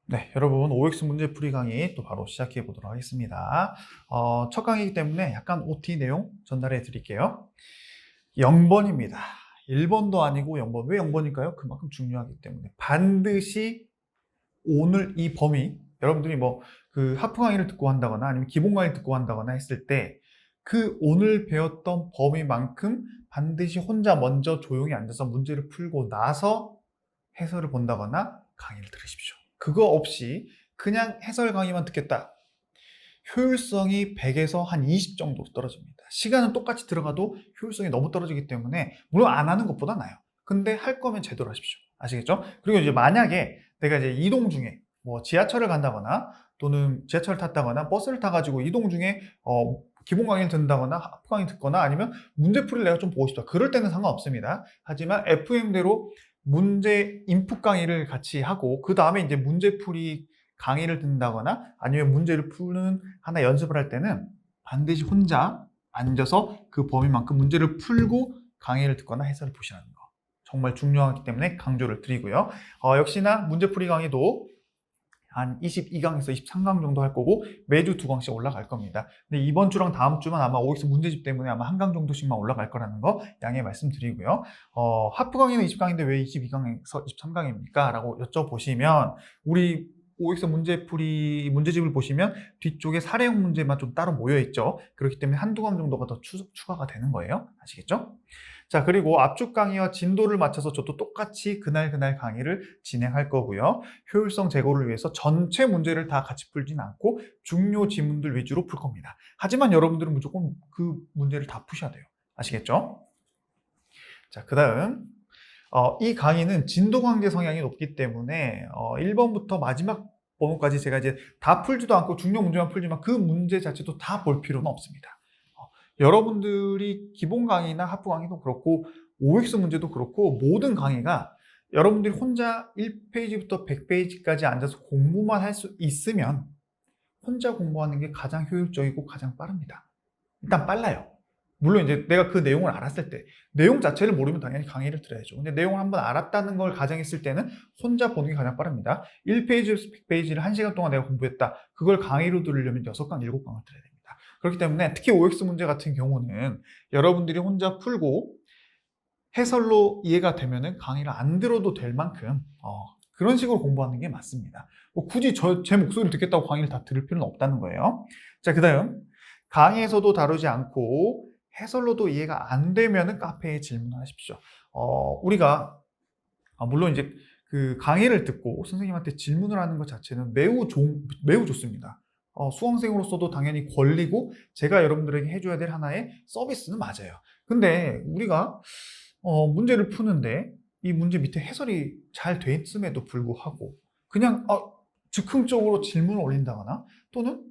네, 여러분 OX 문제풀이 강의 또 바로 시작해 보도록 하겠습니다. 첫 강의이기 때문에 약간 OT 내용 전달해 드릴게요. 0번입니다. 1번도 아니고 0번. 왜 0번일까요? 그만큼 중요하기 때문에 반드시 오늘 이 범위, 여러분들이 뭐 그 하프 강의를 듣고 한다거나 아니면 기본 강의를 듣고 한다거나 했을 때 그 오늘 배웠던 범위만큼 반드시 혼자 먼저 조용히 앉아서 문제를 풀고 나서 해설을 본다거나 강의를 들으십시오. 그거 없이 그냥 해설 강의만 듣겠다. 효율성이 100에서 한 20 정도 떨어집니다. 시간은 똑같이 들어가도 효율성이 너무 떨어지기 때문에 물론 안 하는 것보다 나아요. 근데 할 거면 제대로 하십시오. 아시겠죠? 그리고 이제 만약에 내가 이제 이동 중에 뭐 지하철을 간다거나 또는 지하철을 탔다거나 버스를 타가지고 이동 중에 기본 강의를 듣는다거나 하프 강의 듣거나 아니면 문제풀이를 내가 좀 보고 싶다. 그럴 때는 상관없습니다. 하지만 FM대로 문제 인풋 강의를 같이 하고 그 다음에 이제 문제풀이 강의를 듣는다거나 아니면 문제를 푸는 하나 연습을 할 때는 반드시 혼자 앉아서 그 범위만큼 문제를 풀고 강의를 듣거나 해설을 보시라는 거 정말 중요하기 때문에 강조를 드리고요. 역시나 문제풀이 강의도 한 22강에서 23강 정도 할 거고 매주 2강씩 올라갈 겁니다. 근데 이번 주랑 다음 주만 아마 OX 문제집 때문에 아마 1강 정도씩만 올라갈 거라는 거 양해 말씀드리고요. 하프 강의는 20강인데 왜 22강에서 23강입니까? 라고 여쭤보시면 우리 OX 문제풀이 문제집을 보시면 뒤쪽에 사례형 문제만 좀 따로 모여 있죠. 그렇기 때문에 한두 강 정도가 더 추가가 되는 거예요. 아시겠죠? 자, 그리고 압축 강의와 진도를 맞춰서 저도 똑같이 그날 강의를 진행할 거고요. 효율성 제고를 위해서 전체 문제를 다 같이 풀진 않고 중요 지문들 위주로 풀 겁니다. 하지만 여러분들은 무조건 그 문제를 다 푸셔야 돼요. 아시겠죠? 자, 그 다음 이 강의는 진도 관계 성향이 높기 때문에 1번부터 마지막 번호까지 제가 이제 다 풀지도 않고 중요 문제만 풀지만 그 문제 자체도 다 볼 필요는 없습니다. 여러분들이 기본 강의나 하프 강의도 그렇고 OX 문제도 그렇고 모든 강의가 여러분들이 혼자 1페이지부터 100페이지까지 앉아서 공부만 할 수 있으면 혼자 공부하는 게 가장 효율적이고 가장 빠릅니다. 일단 빨라요. 물론 이제 내가 그 내용을 알았을 때 내용 자체를 모르면 당연히 강의를 들어야죠. 근데 내용을 한번 알았다는 걸 가정했을 때는 혼자 보는 게 가장 빠릅니다. 1페이지에서 100페이지를 1시간 동안 내가 공부했다. 그걸 강의로 들으려면 6강, 7강을 들어야 됩니다. 그렇기 때문에 특히 OX 문제 같은 경우는 여러분들이 혼자 풀고 해설로 이해가 되면은 강의를 안 들어도 될 만큼 그런 식으로 공부하는 게 맞습니다. 뭐 굳이 제 목소리를 듣겠다고 강의를 다 들을 필요는 없다는 거예요. 자, 그 다음 강의에서도 다루지 않고 해설로도 이해가 안 되면은 카페에 질문하십시오. 우리가 물론 이제 그 강의를 듣고 선생님한테 질문을 하는 것 자체는 매우 좋습니다. 수강생으로서도 당연히 권리고 제가 여러분들에게 해줘야 될 하나의 서비스는 맞아요. 근데 우리가 문제를 푸는데 이 문제 밑에 해설이 잘 돼 있음에도 불구하고 그냥 즉흥적으로 질문을 올린다거나 또는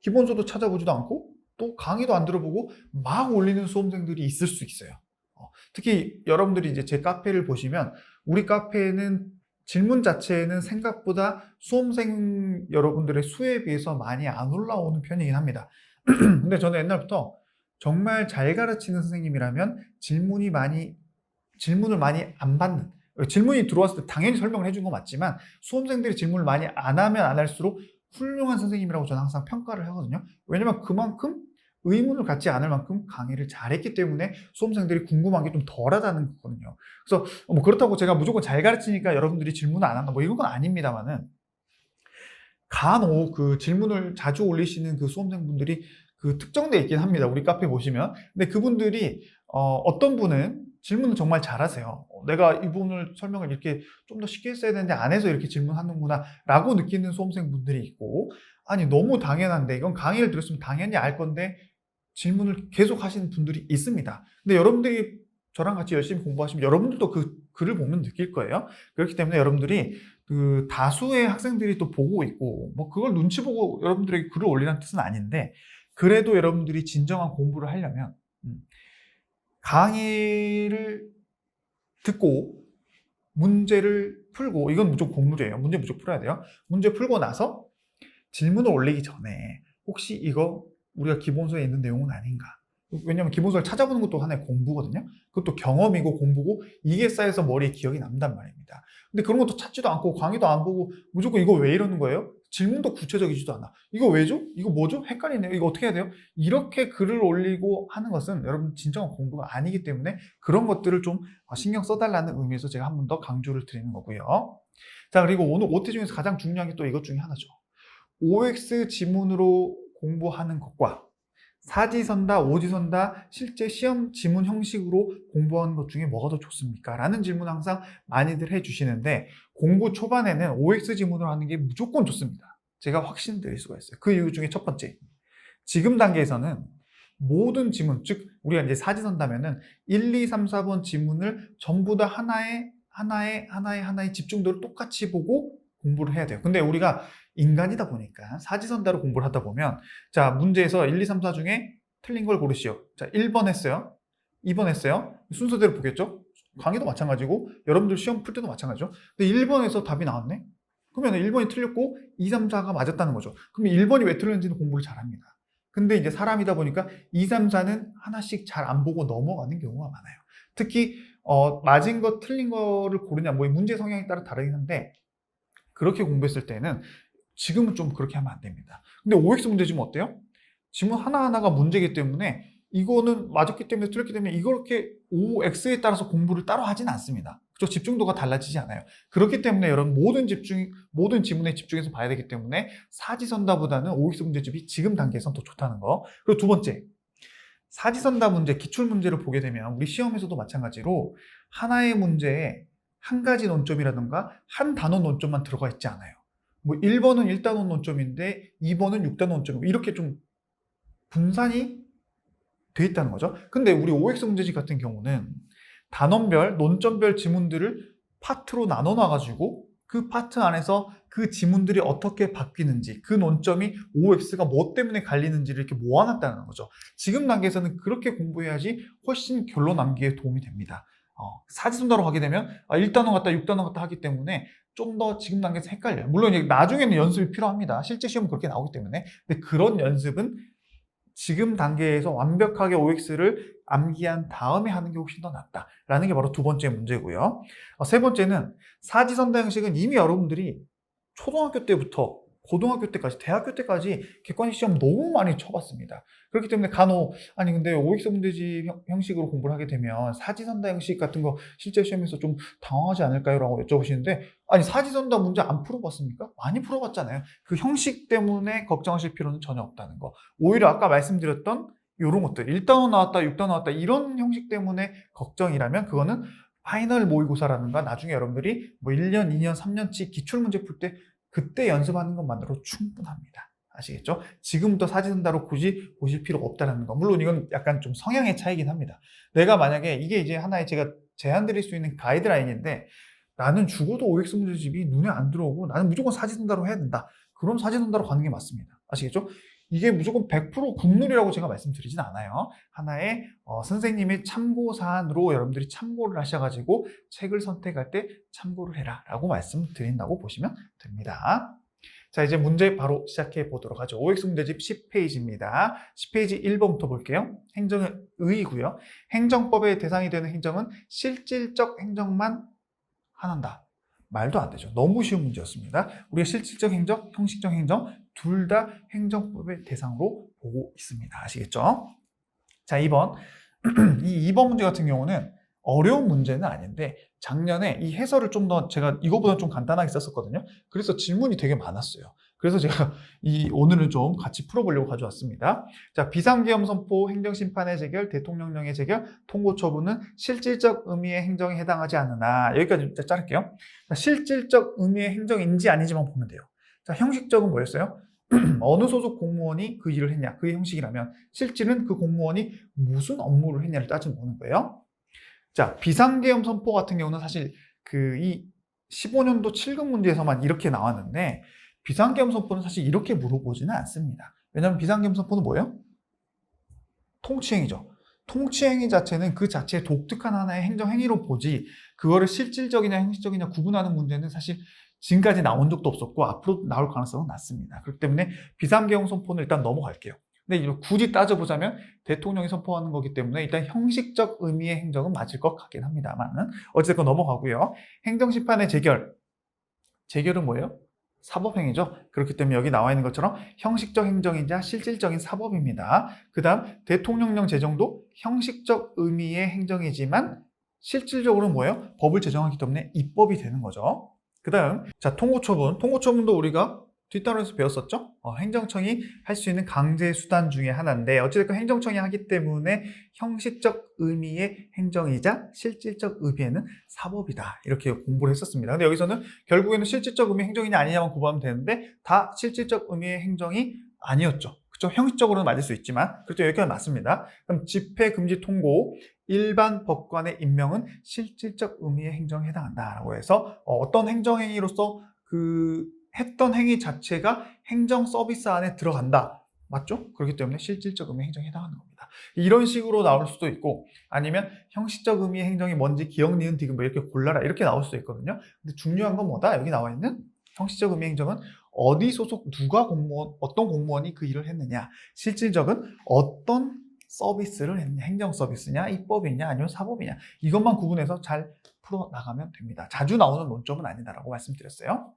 기본서도 찾아보지도 않고 또 강의도 안 들어보고 막 올리는 수험생들이 있을 수 있어요. 특히 여러분들이 이제 제 카페를 보시면 우리 카페는 질문 자체는 생각보다 수험생 여러분들의 수에 비해서 많이 안 올라오는 편이긴 합니다. 근데 저는 옛날부터 정말 잘 가르치는 선생님이라면 질문을 많이 안 받는, 질문이 들어왔을 때 당연히 설명을 해준 건 맞지만 수험생들이 질문을 많이 안 하면 안 할수록 훌륭한 선생님이라고 저는 항상 평가를 하거든요. 왜냐면 그만큼 의문을 갖지 않을 만큼 강의를 잘했기 때문에 수험생들이 궁금한 게 좀 덜하다는 거거든요. 그래서 뭐 그렇다고 제가 무조건 잘 가르치니까 여러분들이 질문을 안 한다 뭐 이런 건 아닙니다만은 간혹 그 질문을 자주 올리시는 그 수험생분들이 그 특정돼 있긴 합니다. 우리 카페 보시면. 근데 그분들이 어떤 분은 질문을 정말 잘하세요. 내가 이 부분을 설명을 이렇게 좀 더 쉽게 했어야 되는데 안 해서 이렇게 질문하는구나 라고 느끼는 수험생분들이 있고 아니 너무 당연한데 이건 강의를 들었으면 당연히 알 건데 질문을 계속 하시는 분들이 있습니다. 근데 여러분들이 저랑 같이 열심히 공부하시면 여러분들도 그 글을 보면 느낄 거예요. 그렇기 때문에 여러분들이 그 다수의 학생들이 또 보고 있고 뭐 그걸 눈치 보고 여러분들에게 글을 올리라는 뜻은 아닌데 그래도 여러분들이 진정한 공부를 하려면 강의를 듣고 문제를 풀고 이건 무조건 공부예요. 문제 무조건 풀어야 돼요. 문제 풀고 나서 질문을 올리기 전에 혹시 이거 우리가 기본서에 있는 내용은 아닌가? 왜냐면 기본서를 찾아보는 것도 하나의 공부거든요. 그것도 경험이고 공부고 이게 쌓여서 머리에 기억이 남단 말입니다. 근데 그런 것도 찾지도 않고 강의도 안 보고 무조건 이거 왜 이러는 거예요? 질문도 구체적이지도 않아. 이거 왜죠? 이거 뭐죠? 헷갈리네요. 이거 어떻게 해야 돼요? 이렇게 글을 올리고 하는 것은 여러분 진정한 공부가 아니기 때문에 그런 것들을 좀 신경 써달라는 의미에서 제가 한 번 더 강조를 드리는 거고요. 자, 그리고 오늘 OT 중에서 가장 중요한 게 또 이것 중에 하나죠. OX 지문으로 공부하는 것과 사지선다, 오지선다, 실제 시험 지문 형식으로 공부하는 것 중에 뭐가 더 좋습니까? 라는 질문 항상 많이들 해주시는데 공부 초반에는 OX 지문으로 하는 게 무조건 좋습니다. 제가 확신드릴 수가 있어요. 그 이유 중에 첫 번째, 지금 단계에서는 모든 지문, 즉 우리가 이제 사지선다면은 1, 2, 3, 4번 지문을 전부 다 하나의 집중도를 똑같이 보고 공부를 해야 돼요. 근데 우리가 인간이다 보니까 사지선다로 공부를 하다 보면 자, 문제에서 1, 2, 3, 4 중에 틀린 걸 고르시오. 자, 1번 했어요. 2번 했어요. 순서대로 보겠죠? 강의도 마찬가지고 여러분들 시험 풀 때도 마찬가지죠. 근데 1번에서 답이 나왔네? 그러면 1번이 틀렸고 2, 3, 4가 맞았다는 거죠. 그럼 1번이 왜 틀렸는지는 공부를 잘합니다. 근데 이제 사람이다 보니까 2, 3, 4는 하나씩 잘 안 보고 넘어가는 경우가 많아요. 특히 맞은 거 틀린 거를 고르냐 뭐 문제 성향에 따라 다르긴 한데 그렇게 공부했을 때는 지금은 좀 그렇게 하면 안 됩니다. 근데 OX 문제 지문 어때요? 지문 하나하나가 문제이기 때문에 이거는 맞았기 때문에 틀렸기 때문에 이렇게 OX에 따라서 공부를 따로 하진 않습니다. 그렇죠? 집중도가 달라지지 않아요. 그렇기 때문에 여러분 모든 지문에 집중해서 봐야 되기 때문에 사지선다보다는 OX 문제집이 지금 단계에선 더 좋다는 거. 그리고 두 번째, 사지선다 문제, 기출문제를 보게 되면 우리 시험에서도 마찬가지로 하나의 문제에 한 가지 논점이라든가 한 단원 논점만 들어가 있지 않아요. 뭐 1번은 1단원 논점인데 2번은 6단원 논점이고 이렇게 좀 분산이 돼 있다는 거죠. 근데 우리 OX 문제집 같은 경우는 단원별, 논점별 지문들을 파트로 나눠 놔가지고 그 파트 안에서 그 지문들이 어떻게 바뀌는지 그 논점이 OX가 뭐 때문에 갈리는지를 이렇게 모아놨다는 거죠. 지금 단계에서는 그렇게 공부해야지 훨씬 결론 남기에 도움이 됩니다. 사지선다로 가게 되면 1단원 같다 6단원 같다 하기 때문에 좀 더 지금 단계에서 헷갈려요. 물론 이제 나중에는 연습이 필요합니다. 실제 시험은 그렇게 나오기 때문에. 근데 그런 연습은 지금 단계에서 완벽하게 OX를 암기한 다음에 하는 게 훨씬 더 낫다라는 게 바로 두 번째 문제고요. 세 번째는 사지선다 형식은 이미 여러분들이 초등학교 때부터 고등학교 때까지, 대학교 때까지 객관식 시험 너무 많이 쳐봤습니다. 그렇기 때문에 간혹, 아니 근데 OX 문제집 형식으로 공부를 하게 되면 사지선다 형식 같은 거 실제 시험에서 좀 당황하지 않을까요? 라고 여쭤보시는데, 아니 사지선다 문제 안 풀어봤습니까? 많이 풀어봤잖아요. 그 형식 때문에 걱정하실 필요는 전혀 없다는 거. 오히려 아까 말씀드렸던 이런 것들, 1단원 나왔다, 6단원 나왔다 이런 형식 때문에 걱정이라면 그거는 파이널 모의고사라든가 나중에 여러분들이 뭐 1년, 2년, 3년치 기출문제 풀 때 그때 연습하는 것만으로 충분합니다. 아시겠죠? 지금부터 사지선다로 굳이 보실 필요가 없다는 거. 물론 이건 약간 좀 성향의 차이긴 합니다. 내가 만약에 이게 이제 하나의 제가 제안 드릴 수 있는 가이드라인인데 나는 죽어도 OX 문제집이 눈에 안 들어오고 나는 무조건 사지선다로 해야 된다. 그럼 사지선다로 가는 게 맞습니다. 아시겠죠? 이게 무조건 100% 국룰이라고 제가 말씀드리진 않아요. 하나의 선생님의 참고 사안으로 여러분들이 참고를 하셔가지고 책을 선택할 때 참고를 해라 라고 말씀드린다고 보시면 됩니다. 자, 이제 문제 바로 시작해 보도록 하죠. OX 문제집 10페이지입니다. 10페이지 1번부터 볼게요. 행정은 의이고요. 행정법의 대상이 되는 행정은 실질적 행정만 한다. 말도 안 되죠. 너무 쉬운 문제였습니다. 우리가 실질적 행정, 형식적 행정 둘 다 행정법의 대상으로 보고 있습니다. 아시겠죠? 자, 2번. 이 2번 문제 같은 경우는 어려운 문제는 아닌데 작년에 이 해설을 좀 더 제가 이거보다 좀 간단하게 썼었거든요. 그래서 질문이 되게 많았어요. 그래서 제가 오늘은 좀 같이 풀어보려고 가져왔습니다. 자, 비상계엄 선포, 행정심판의 재결, 대통령령의 재결, 통고 처분은 실질적 의미의 행정에 해당하지 않으나 여기까지 자를게요. 자, 실질적 의미의 행정인지 아닌지만 보면 돼요. 자, 형식적은 뭐였어요? 어느 소속 공무원이 그 일을 했냐, 그게 형식이라면 실질은 그 공무원이 무슨 업무를 했냐를 따지는 거예요. 자, 비상계엄 선포 같은 경우는 사실 이 15년도 7급 문제에서만 이렇게 나왔는데 비상계엄 선포는 사실 이렇게 물어보지는 않습니다. 왜냐하면 비상계엄 선포는 뭐예요? 통치행위죠. 통치행위 자체는 그 자체의 독특한 하나의 행정행위로 보지 그거를 실질적이냐 형식적이냐 구분하는 문제는 사실 지금까지 나온 적도 없었고 앞으로 나올 가능성은 낮습니다. 그렇기 때문에 비상계엄 선포는 일단 넘어갈게요. 근데 이거 굳이 따져보자면 대통령이 선포하는 거기 때문에 일단 형식적 의미의 행정은 맞을 것 같긴 합니다만 어쨌든 넘어가고요. 행정심판의 재결은 뭐예요? 사법행위죠. 그렇기 때문에 여기 나와 있는 것처럼 형식적 행정이자 실질적인 사법입니다. 그 다음 대통령령 제정도 형식적 의미의 행정이지만 실질적으로는 뭐예요? 법을 제정하기 때문에 입법이 되는 거죠. 그 다음 자 통고처분. 통고처분도 우리가 뒷단원에서 배웠었죠? 행정청이 할 수 있는 강제 수단 중에 하나인데 어찌됐건 행정청이 하기 때문에 형식적 의미의 행정이자 실질적 의미에는 사법이다. 이렇게 공부를 했었습니다. 근데 여기서는 결국에는 실질적 의미의 행정이냐 아니냐만 구분하면 되는데 다 실질적 의미의 행정이 아니었죠. 그렇죠? 형식적으로는 맞을 수 있지만 그렇죠? 여기까지 맞습니다. 그럼 집회 금지 통고 일반 법관의 임명은 실질적 의미의 행정에 해당한다라고 해서 어떤 행정행위로서 했던 행위 자체가 행정 서비스 안에 들어간다. 맞죠? 그렇기 때문에 실질적 의미의 행정에 해당하는 겁니다. 이런 식으로 나올 수도 있고 아니면 형식적 의미의 행정이 뭔지 기억, 니은, 디귿 뭐 이렇게 골라라 이렇게 나올 수도 있거든요. 근데 중요한 건 뭐다? 여기 나와 있는 형식적 의미의 행정은 어디 소속 누가 공무원, 어떤 공무원이 그 일을 했느냐. 실질적은 어떤 서비스를 했느냐. 행정 서비스냐, 입법이냐, 아니면 사법이냐. 이것만 구분해서 잘 풀어나가면 됩니다. 자주 나오는 논점은 아니다라고 말씀드렸어요.